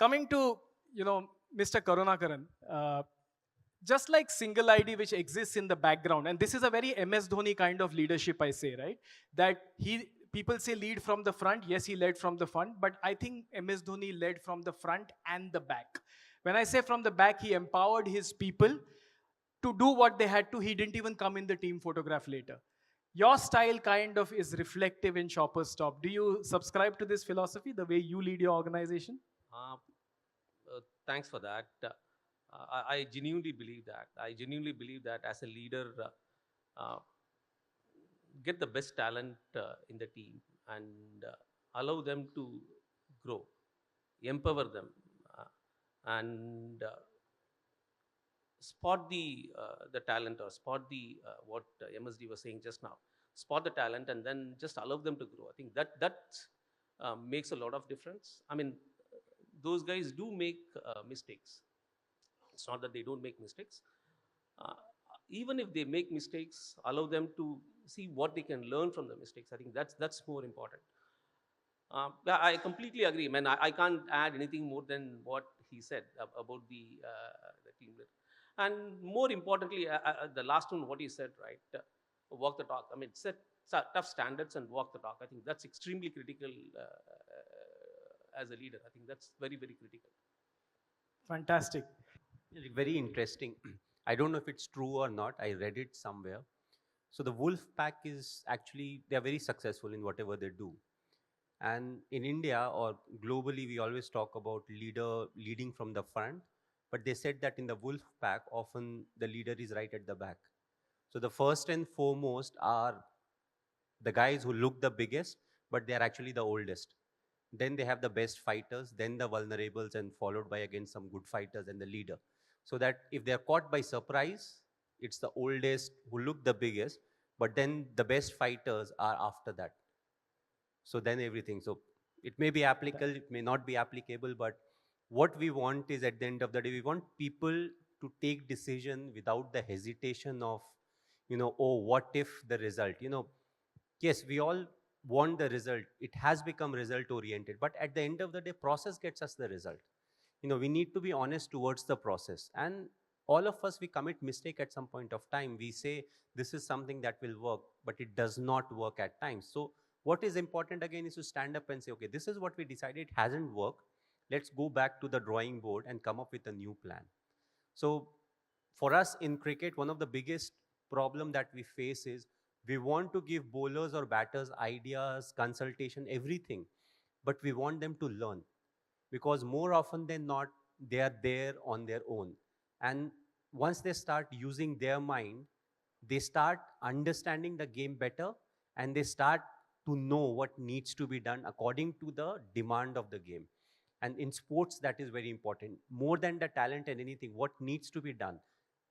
Coming to, Mr. Karunakaran, just like single ID which exists in the background, and this is a very MS Dhoni kind of leadership, I say, right? That people say lead from the front. Yes, he led from the front, but I think MS Dhoni led from the front and the back. When I say from the back, he empowered his people to do what they had to. He didn't even come in the team photograph later. Your style kind of is reflective in Shopper's Stop. Do you subscribe to this philosophy, the way you lead your organization? Uh, Thanks for that. I genuinely believe that. I genuinely believe that as a leader, uh, get the best talent in the team and allow them to grow, empower them, uh, and spot the talent, or spot the what MSD was saying just now. Spot the talent and then just allow them to grow. I think that makes a lot of difference. I mean, those guys do make mistakes. It's not that they don't make mistakes. Uh, Even if they make mistakes, allow them to see what they can learn from the mistakes. I think that's more important. Yeah, I completely agree. Man, I can't add anything more than what he said about the team leader. And more importantly, the last one, what he said, right? Walk the talk. I mean, set tough standards and walk the talk. I think that's extremely critical as a leader. I think that's very, very critical. Fantastic. Very interesting. I don't know if it's true or not. I read it somewhere. So the wolf pack is actually, they are very successful in whatever they do. And in India or globally, we always talk about leading from the front. But they said that in the wolf pack, often the leader is right at the back. So the first and foremost are the guys who look the biggest, but they are actually the oldest. Then they have the best fighters, then the vulnerables, and followed by again some good fighters and the leader. So that if they are caught by surprise, it's the oldest who look the biggest, but then the best fighters are after that. So then everything. So it may be applicable, it may not be applicable, but what we want is at the end of the day, we want people to take decision without the hesitation of, oh, what if the result, yes, we all want the result. It has become result oriented, but at the end of the day, process gets us the result. We need to be honest towards the process. And all of us, we commit mistake at some point of time. We say this is something that will work, but it does not work at times. So what is important again is to stand up and say, okay, this is what we decided, it hasn't worked. Let's go back to the drawing board and come up with a new plan. So for us in cricket, one of the biggest problem that we face is we want to give bowlers or batters ideas, consultation, everything, but we want them to learn, because more often than not, they are there on their own. And once they start using their mind, they start understanding the game better, and they start to know what needs to be done according to the demand of the game. And in sports, that is very important. More than the talent and anything, what needs to be done.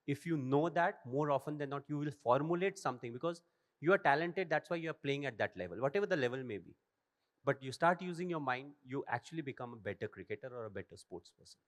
If you know that, more often than not, you will formulate something, because you are talented, that's why you are playing at that level, whatever the level may be. But you start using your mind, you actually become a better cricketer or a better sports person.